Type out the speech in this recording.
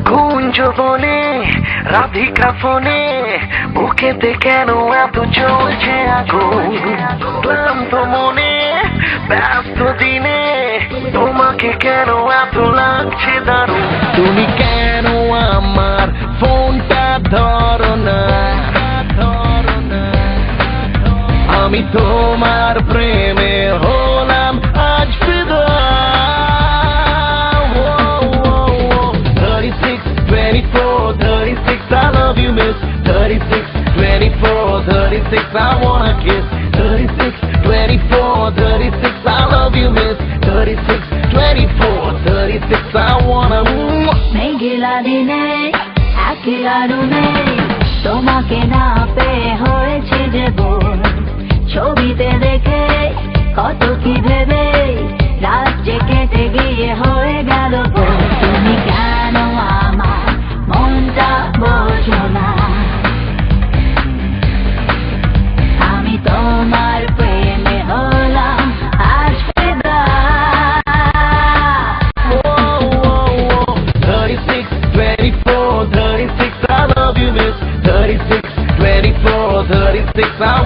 কুঞ্জবনে রাধিকা ফোনে বুকেতে কেন এত চলছে আগুন ক্লান্ত মনে ব্যস্ত দিনে তোমাকে কেন এত লাগছে দারুণ তুমি কেন আমার ফোনটা ধরো না আমি তোমার প্রেমে হলাম আজ ফিদা 36, 24, 36 I love you miss 36, 24, 36 I wanna kiss 36, 24, 36 I love you miss 36, 24, 36 I wanna মেঘলা দিনে একলা রুমে তোমাকে না পেয়ে হয়েছে যে বোন ছবিতে দেখে কত কি ভেবে রাত যে কেটে গিয়ে হয়ে গেল বোন তুমি কেন আমার মনটা বোঝো না আমি তোমার প্রেমে হলাম আজ ফিদা 36, 24, 36 I love you miss 36, 24, 36 I